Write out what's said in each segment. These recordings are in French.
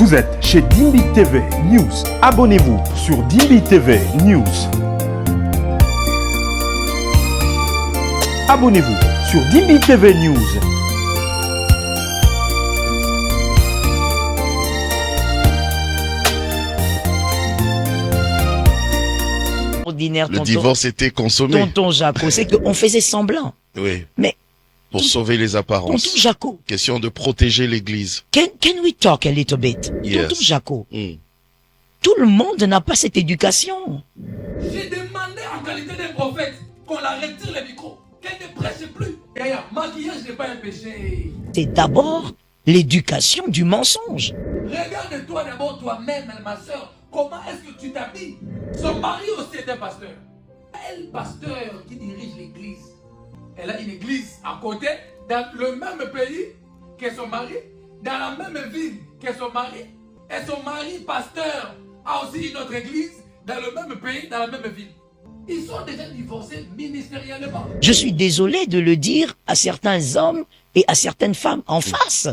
Vous êtes chez Dimbi TV News. Abonnez-vous sur Dimbi TV News. Abonnez-vous sur Dimbi TV News. Ordinaire, le divorce était consommé. Tonton Jaco, c'est qu'on faisait semblant. Oui. Mais pour sauver les apparences. Tonton Jaco. Question de protéger l'église. Can we talk a little bit? Yes. Tonton Jaco. Tout le monde n'a pas cette éducation. J'ai demandé en qualité de prophète qu'on la retire le micro, qu'elle ne prêche plus. Et maquillage n'est pas un péché. C'est d'abord l'éducation du mensonge. Regarde-toi d'abord toi-même, ma soeur. Comment est-ce que tu t'habilles? Son mari aussi est un pasteur. Elle, pasteur qui dirige l'église. Elle a une église à côté, dans le même pays que son mari, dans la même ville que son mari. Et son mari, pasteur, a aussi une autre église dans le même pays, dans la même ville. Ils sont déjà divorcés ministériellement. Je suis désolé de le dire à certains hommes et à certaines femmes en face.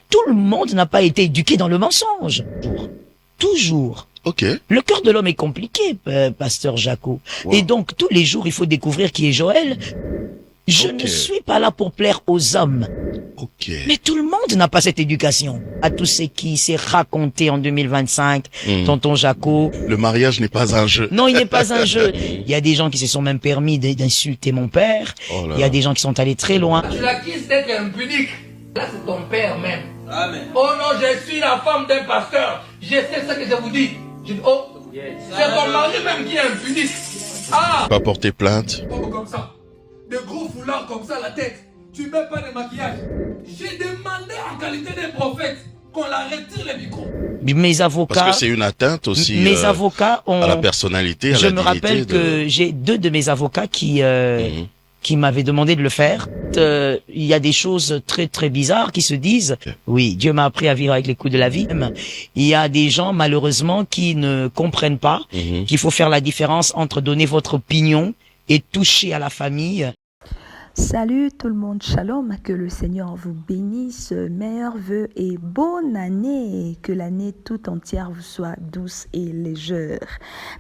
Tout le monde n'a pas été éduqué dans le mensonge. Toujours. Ok. Le cœur de l'homme est compliqué, pasteur Jaco. Wow. Et donc, tous les jours, il faut découvrir qui est Joël. Je ne suis pas là pour plaire aux hommes. Ok. Mais tout le monde n'a pas cette éducation. À tout ce qui s'est raconté en 2025, tonton Jaco. Le mariage n'est pas un jeu. Non, il n'est pas un jeu. Il y a des gens qui se sont même permis d'insulter mon père. Oh là Il y a des gens qui sont allés très loin. Tu l'acquises d'être impunique. Là, c'est ton père même. Amen. Oh non, je suis la femme d'un pasteur. Je sais ce que je vous dis. Je dis, oh, c'est ton mari même qui est impunique. Ah! Pas porter plainte. Oh, comme ça. De gros foulards comme ça, la tête. Tu mets pas de maquillage. J'ai demandé en qualité de prophète qu'on la retire le micro. Mes avocats. Parce que c'est une atteinte aussi mes avocats ont, à la personnalité, à je la me dignité. rappelle que j'ai deux de mes avocats qui m'avaient demandé de le faire. Il y a des choses très très bizarres qui se disent. Oui, Dieu m'a appris à vivre avec les coups de la vie. Il y a des gens malheureusement qui ne comprennent pas qu'il faut faire la différence entre donner votre opinion et toucher à la famille. Salut tout le monde, shalom, que le Seigneur vous bénisse, meilleurs vœux et bonne année, que l'année tout entière vous soit douce et légère.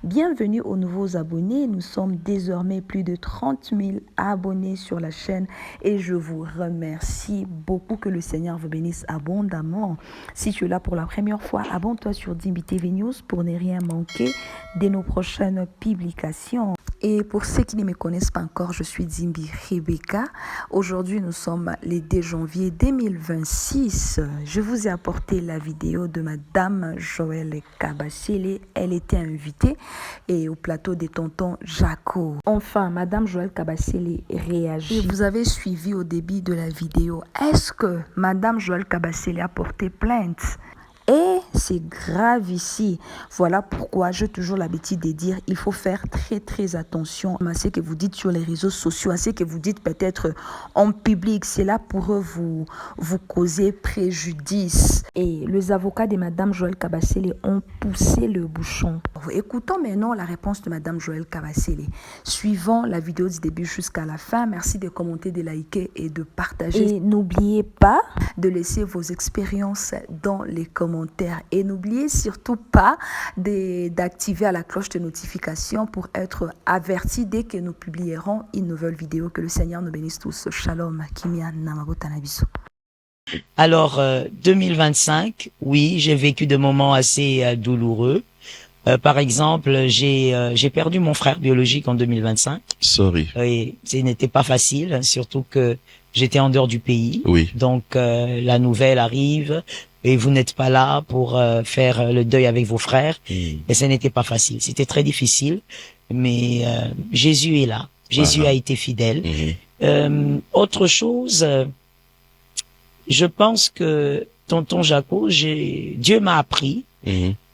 Bienvenue aux nouveaux abonnés, nous sommes désormais plus de 30 000 abonnés sur la chaîne et je vous remercie beaucoup, que le Seigneur vous bénisse abondamment. Si tu es là pour la première fois, abonne-toi sur Dimbi TV News pour ne rien manquer de nos prochaines publications. Et pour ceux qui ne me connaissent pas encore, je suis Dimbi Rebecca. Aujourd'hui, nous sommes le 2 janvier 2026. Je vous ai apporté la vidéo de Madame Joël Kabasele. Elle était invitée et au plateau des tontons Jaco. Enfin, Madame Joël Kabasele réagit. Et vous avez suivi au début de la vidéo. Est-ce que Madame Joël Kabasele a porté plainte? Et c'est grave ici. Voilà pourquoi j'ai toujours l'habitude de dire il faut faire très très attention à ce que vous dites sur les réseaux sociaux, à ce que vous dites peut-être en public. Cela pourrait vous causer préjudice. Et les avocats de Madame Joël Kabasele ont poussé le bouchon. Écoutons maintenant la réponse de Madame Joël Kabasele. Suivons la vidéo du début jusqu'à la fin. Merci de commenter, de liker et de partager. Et n'oubliez pas de laisser vos expériences dans les commentaires. Et n'oubliez surtout pas d'activer la cloche de notification pour être averti dès que nous publierons une nouvelle vidéo. Que le Seigneur nous bénisse tous. Shalom. Kimia Namabota Nabiso. Alors, 2025, oui, j'ai vécu des moments assez douloureux. Par exemple, j'ai perdu mon frère biologique en 2025. Sorry. Et ce n'était pas facile, surtout que j'étais en dehors du pays. Oui. Donc, la nouvelle arrive. Et vous n'êtes pas là pour faire le deuil avec vos frères. Et ce n'était pas facile. C'était très difficile. Mais Jésus est là. Jésus a été fidèle. Autre chose, je pense que, tonton Jaco, Dieu m'a appris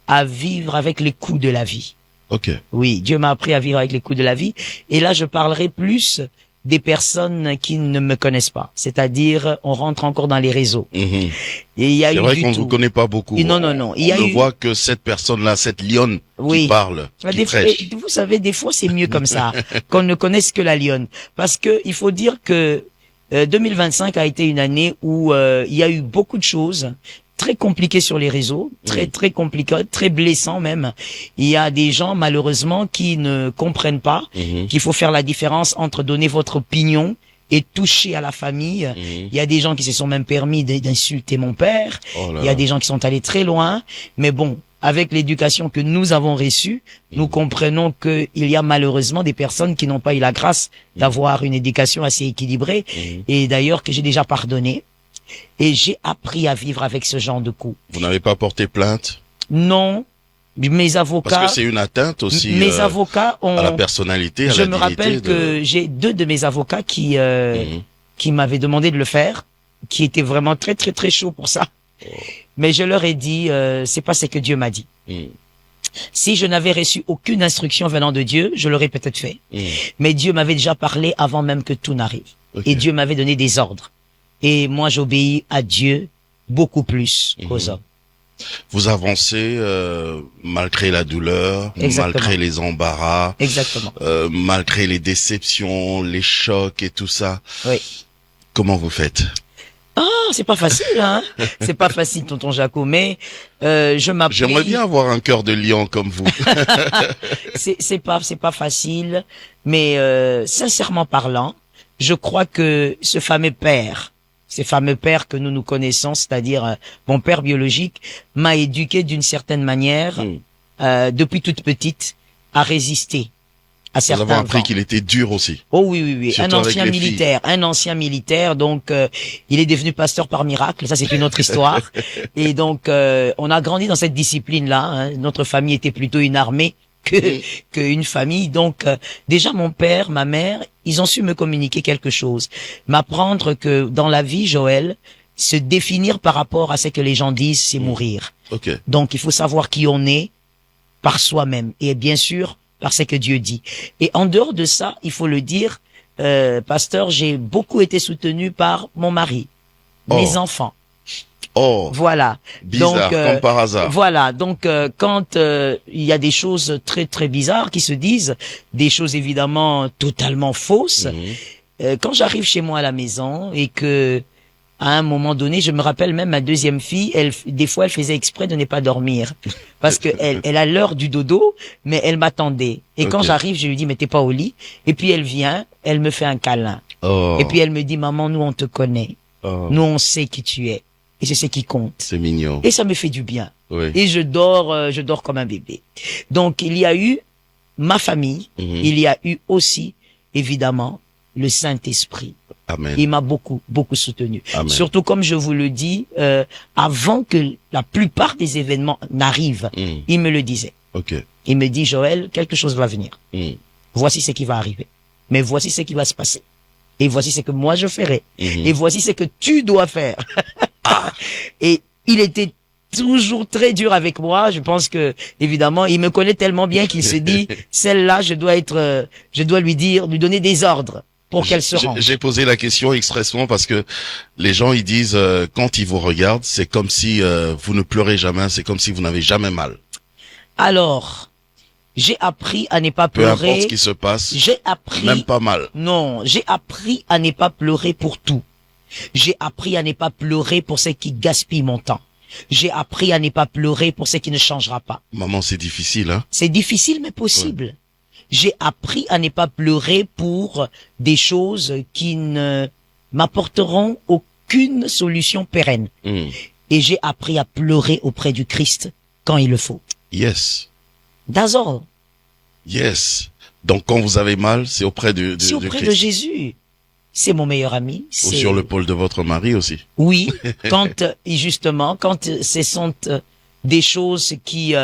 à vivre avec les coups de la vie. Ok. Oui, Dieu m'a appris à vivre avec les coups de la vie. Et là, je parlerai plus des personnes qui ne me connaissent pas. C'est-à-dire, on rentre encore dans les réseaux. Et il y a eu c'est vrai du qu'on ne tout. vous connaît pas beaucoup. Non. Il y a on ne eu... voit que cette personne-là, cette lionne qui parle, qui prêche. Vous savez, des fois, c'est mieux comme ça, qu'on ne connaisse que la lionne. Parce que il faut dire que 2025 a été une année où il y a eu beaucoup de choses très compliqué sur les réseaux, très compliqué, très blessant même. Il y a des gens malheureusement qui ne comprennent pas qu'il faut faire la différence entre donner votre opinion et toucher à la famille. Il y a des gens qui se sont même permis d'insulter mon père. Il y a des gens qui sont allés très loin. Mais bon, avec l'éducation que nous avons reçue, nous comprenons qu'il y a malheureusement des personnes qui n'ont pas eu la grâce d'avoir une éducation assez équilibrée. Et d'ailleurs que j'ai déjà pardonné. Et j'ai appris à vivre avec ce genre de coups. Vous n'avez pas porté plainte? Non. Mes avocats. Parce que c'est une atteinte aussi. Mes avocats ont. À la personnalité, à je la me dignité rappelle que j'ai 2 de mes avocats qui m'avaient demandé de le faire, qui étaient vraiment très chauds pour ça. Mais je leur ai dit, c'est pas ce que Dieu m'a dit. Si je n'avais reçu aucune instruction venant de Dieu, je l'aurais peut-être fait. Mais Dieu m'avait déjà parlé avant même que tout n'arrive. Et Dieu m'avait donné des ordres. Et moi, j'obéis à Dieu beaucoup plus qu'aux hommes. Vous avancez malgré la douleur, malgré les embarras, malgré les déceptions, les chocs et tout ça. Oui. Comment vous faites? Ah, c'est pas facile, hein. C'est pas facile, tonton Jaco, mais je m'appelle. J'aimerais bien avoir un cœur de lion comme vous. c'est pas facile, mais sincèrement parlant, je crois que ce fameux père que nous connaissons, c'est-à-dire mon père biologique, m'a éduqué d'une certaine manière, depuis toute petite, à résister à certains Vous avez appris vents. qu'il était dur aussi. Oh oui. Surtout Un ancien militaire, donc il est devenu pasteur par miracle, ça c'est une autre histoire. Et donc on a grandi dans cette discipline-là, hein. Notre famille était plutôt une armée qu'une famille. Donc déjà mon père, ma mère, ils ont su me communiquer quelque chose, m'apprendre que dans la vie, Joël, se définir par rapport à ce que les gens disent, c'est mourir. Donc il faut savoir qui on est par soi-même et bien sûr par ce que Dieu dit. Et en dehors de ça, il faut le dire, pasteur, j'ai beaucoup été soutenu par mon mari, mes enfants. Voilà. Bizarre, donc, comme par hasard. Voilà. Donc, quand il y a des choses très bizarres qui se disent, des choses évidemment totalement fausses, quand j'arrive chez moi à la maison et que à un moment donné, je me rappelle même ma deuxième fille, des fois elle faisait exprès de ne pas dormir parce que elle a l'heure du dodo, mais elle m'attendait. Et quand j'arrive, je lui dis mais t'es pas au lit. Et puis elle vient, elle me fait un câlin. Et puis elle me dit maman, nous on te connaît, nous on sait qui tu es. Et c'est ce qui compte. C'est mignon. Et ça me fait du bien. Oui. Et je dors comme un bébé. Donc, il y a eu ma famille. Il y a eu aussi, évidemment, le Saint-Esprit. Amen. Il m'a beaucoup soutenu. Amen. Surtout, comme je vous le dis, avant que la plupart des événements n'arrivent, il me le disait. Il me dit, Joël, quelque chose va venir. Voici ce qui va arriver. Mais voici ce qui va se passer. Et voici ce que moi je ferai. Et voici ce que tu dois faire. Et il était toujours très dur avec moi. Je pense que, évidemment, il me connaît tellement bien qu'il se dit, celle-là, je dois lui donner des ordres pour qu'elle se rende. J'ai posé la question expressement parce que les gens, ils disent, quand ils vous regardent, c'est comme si vous ne pleurez jamais, c'est comme si vous n'avez jamais mal. Alors, j'ai appris à ne pas pleurer. Peu importe ce qui se passe. J'ai appris. Même pas mal. Non, j'ai appris à ne pas pleurer pour tout. J'ai appris à ne pas pleurer pour ce qui gaspille mon temps. J'ai appris à ne pas pleurer pour ce qui ne changera pas. Maman, c'est difficile, hein? C'est difficile, mais possible. Ouais. J'ai appris à ne pas pleurer pour des choses qui ne m'apporteront aucune solution pérenne. Et j'ai appris à pleurer auprès du Christ quand il le faut. Yes. That's all. Yes. Donc, quand vous avez mal, c'est auprès c'est auprès de Jésus. C'est mon meilleur ami. Ou sur l'épaule de votre mari aussi. Oui, quand justement, quand ce sont des choses qui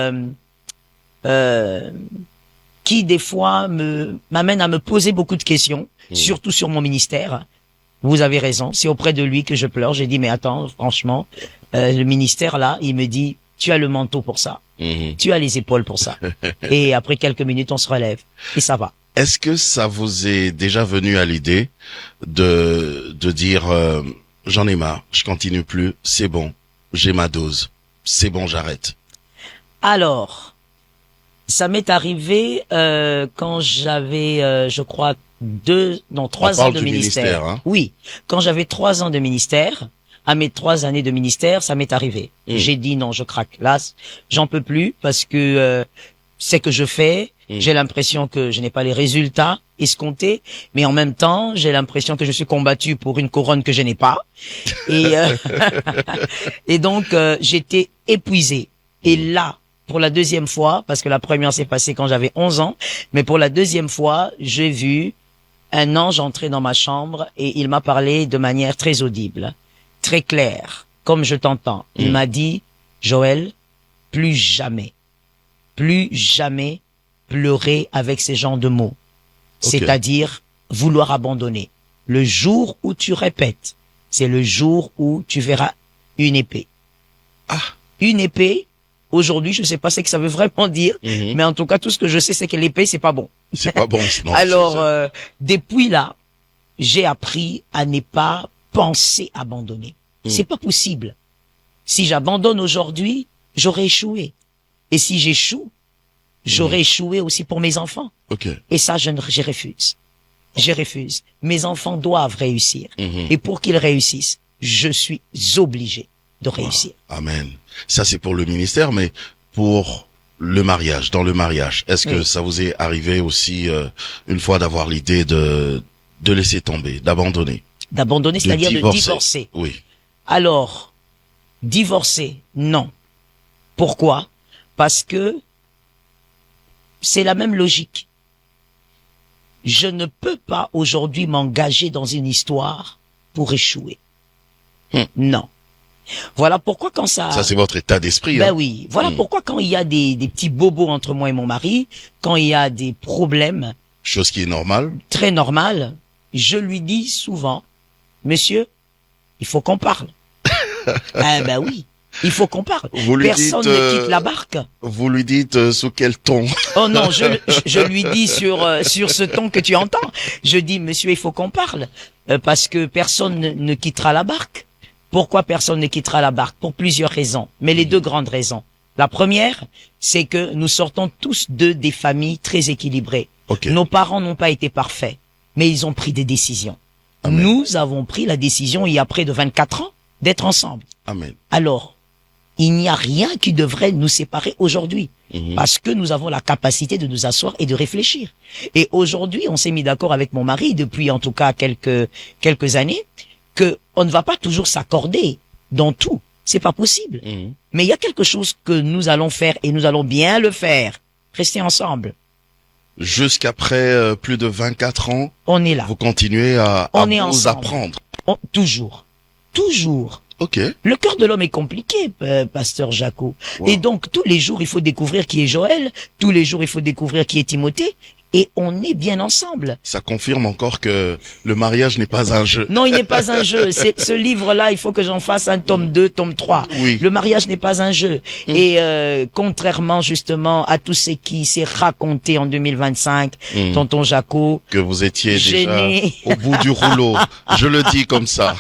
des fois m'amènent à me poser beaucoup de questions, surtout sur mon ministère. Vous avez raison, c'est auprès de lui que je pleure. J'ai dit mais attends, franchement, le ministère là, il me dit tu as le manteau pour ça, tu as les épaules pour ça. Et après quelques minutes, on se relève et ça va. Est-ce que ça vous est déjà venu à l'idée de dire j'en ai marre, je continue plus, c'est bon, j'ai ma dose, c'est bon, j'arrête? Alors, ça m'est arrivé quand j'avais, je crois, 3 ans de ministère. Hein? Oui, quand j'avais 3 ans de ministère, À mes 3 années de ministère, ça m'est arrivé. J'ai dit non, je craque. Là, j'en peux plus parce que c'est que je fais. J'ai l'impression que je n'ai pas les résultats escomptés, mais en même temps, j'ai l'impression que je suis combattu pour une couronne que je n'ai pas. Et et donc j'étais épuisé. Et là, pour la deuxième fois, parce que la première s'est passée quand j'avais 11 ans, mais pour la deuxième fois, j'ai vu un ange entrer dans ma chambre et il m'a parlé de manière très audible, très claire, comme je t'entends. Il m'a dit, Joël, plus jamais pleurer avec ces genres de mots. C'est-à-dire vouloir abandonner. Le jour où tu répètes, c'est le jour où tu verras une épée. Une épée, aujourd'hui, je ne sais pas ce que ça veut vraiment dire, mais en tout cas, tout ce que je sais, c'est que l'épée, c'est pas bon. C'est pas bon. Non, alors, depuis là, j'ai appris à ne pas penser abandonner. C'est pas possible. Si j'abandonne aujourd'hui, j'aurai échoué. Et si j'échoue, j'aurais échoué aussi pour mes enfants. Et ça, je refuse. Je refuse. Mes enfants doivent réussir. Et pour qu'ils réussissent, je suis obligé de réussir. Amen. Ça, c'est pour le ministère, mais pour le mariage, dans le mariage, est-ce que ça vous est arrivé aussi une fois d'avoir l'idée de laisser tomber, d'abandonner? D'abandonner, c'est-à-dire de divorcer. Oui. Alors, divorcer, non. Pourquoi? Parce que c'est la même logique. Je ne peux pas aujourd'hui m'engager dans une histoire pour échouer. Non. Voilà pourquoi quand ça... Ça, c'est votre état d'esprit. Ben oui. Voilà pourquoi quand il y a des petits bobos entre moi et mon mari, quand il y a des problèmes... Chose qui est normale. Très normale. Je lui dis souvent, monsieur, il faut qu'on parle. Ben oui. Il faut qu'on parle. Personne ne quitte la barque. Vous lui dites sous quel ton? Oh non, je lui dis sur ce ton que tu entends. Je dis, monsieur, il faut qu'on parle. Parce que personne ne quittera la barque. Pourquoi personne ne quittera la barque? Pour plusieurs raisons. Mais les 2 grandes raisons. La première, c'est que nous sortons tous des familles très équilibrées. Nos parents n'ont pas été parfaits, mais ils ont pris des décisions. Amen. Nous avons pris la décision, il y a près de 24 ans, d'être ensemble. Amen. Alors, il n'y a rien qui devrait nous séparer aujourd'hui. Parce que nous avons la capacité de nous asseoir et de réfléchir. Et aujourd'hui, on s'est mis d'accord avec mon mari, depuis en tout cas quelques années, que on ne va pas toujours s'accorder dans tout. C'est pas possible. Mais il y a quelque chose que nous allons faire et nous allons bien le faire. Rester ensemble. Jusqu'après plus de 24 ans, on est là. Vous continuez à vous apprendre. Toujours. Le cœur de l'homme est compliqué, pasteur Jaco. Et donc, tous les jours, il faut découvrir qui est Joël. Tous les jours, il faut découvrir qui est Timothée. Et on est bien ensemble. Ça confirme encore que le mariage n'est pas un jeu. Non, il n'est pas un jeu. Ce livre-là, il faut que j'en fasse un tome 2, tome 3. Oui. Le mariage n'est pas un jeu. Et contrairement justement à tout ce qui s'est raconté en 2025, tonton Jaco, que vous étiez déjà au bout du rouleau. Je le dis comme ça.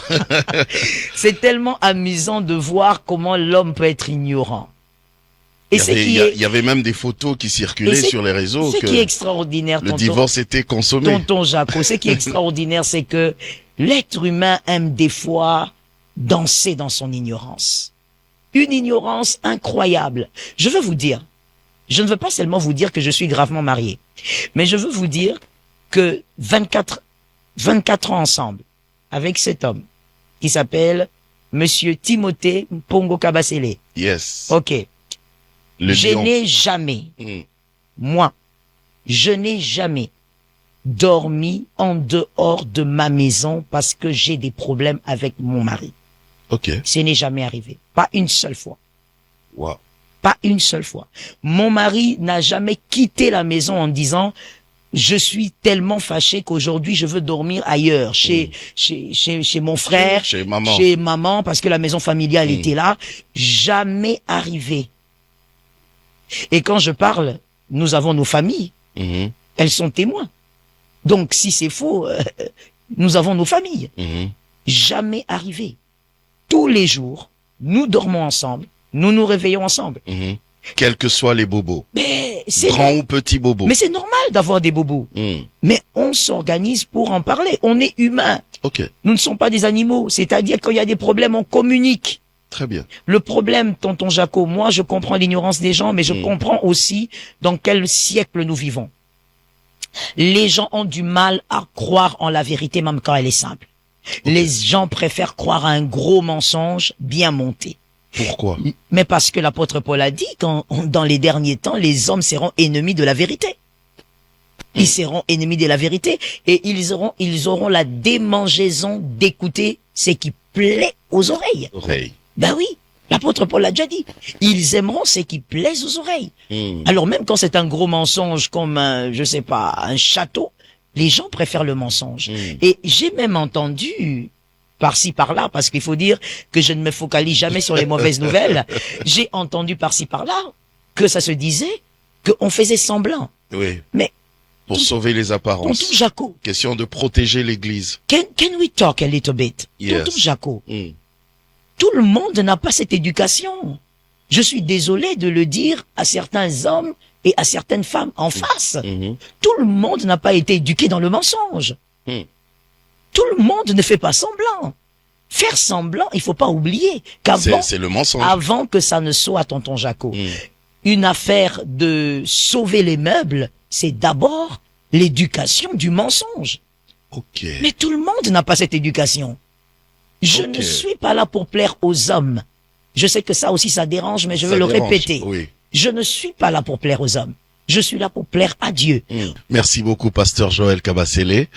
C'est tellement amusant de voir comment l'homme peut être ignorant. Et il y avait même des photos qui circulaient sur les réseaux. Ce qui est extraordinaire, le divorce était consommé. Tonton Jaco, ce qui est extraordinaire, c'est que l'être humain aime des fois danser dans son ignorance. Une ignorance incroyable. Je veux vous dire, je ne veux pas seulement vous dire que je suis gravement marié, mais je veux vous dire que 24 ans ensemble, avec cet homme, qui s'appelle Monsieur Timothée Mpongo Kabasele. Yes. Ok. Je n'ai jamais, moi, je n'ai jamais dormi en dehors de ma maison parce que j'ai des problèmes avec mon mari. Ce n'est jamais arrivé. Pas une seule fois. Wow. Pas une seule fois. Mon mari n'a jamais quitté la maison en disant je suis tellement fâché qu'aujourd'hui je veux dormir ailleurs, chez mon frère, chez maman, parce que la maison familiale était là. Jamais arrivé. Et quand je parle, nous avons nos familles. Elles sont témoins. Donc, si c'est faux, nous avons nos familles. Jamais arrivé. Tous les jours, nous dormons ensemble, nous nous réveillons ensemble. Quels que soient les bobos. Mais grands ou petits bobos. Mais c'est normal d'avoir des bobos. Mais on s'organise pour en parler. On est humain. Ok, Nous ne sommes pas des animaux. C'est-à-dire quand il y a des problèmes, on communique. très bien. Le problème, tonton Jaco, moi je comprends l'ignorance des gens, mais je comprends aussi dans quel siècle nous vivons. Les gens ont du mal à croire en la vérité même quand elle est simple. Les gens préfèrent croire à un gros mensonge bien monté. Pourquoi? Mais parce que l'apôtre Paul a dit qu'en dans les derniers temps, les hommes seront ennemis de la vérité. Ils seront ennemis de la vérité et ils auront la démangeaison d'écouter ce qui plaît aux oreilles. Oreille. Ben oui, l'apôtre Paul l'a déjà dit. Ils aimeront ce qui plaise aux oreilles. Alors même quand c'est un gros mensonge comme un, je sais pas, un château, les gens préfèrent le mensonge. Et j'ai même entendu par-ci par-là, parce qu'il faut dire que je ne me focalise jamais sur les mauvaises nouvelles, j'ai entendu par-ci par-là que ça se disait qu'on faisait semblant. Oui. Mais Pour sauver les apparences. tonton Jaco, Question de protéger l'église. can we talk a little bit? Yes. Tonton Jaco, tout le monde n'a pas cette éducation. Je suis désolé de le dire à certains hommes et à certaines femmes en face. Tout le monde n'a pas été éduqué dans le mensonge. Tout le monde ne fait pas semblant. Faire semblant, il faut pas oublier qu'avant, C'est le mensonge. avant que ça ne soit, tonton Jaco, une affaire de sauver les meubles, c'est d'abord l'éducation du mensonge. Ok. Mais tout le monde n'a pas cette éducation. Je Ok. ne suis pas là pour plaire aux hommes. Je sais que ça aussi ça dérange, mais je veux Ça le dérange, répéter. oui. Je ne suis pas là pour plaire aux hommes. Je suis là pour plaire à Dieu. Merci beaucoup, pasteur Joël Kabasele.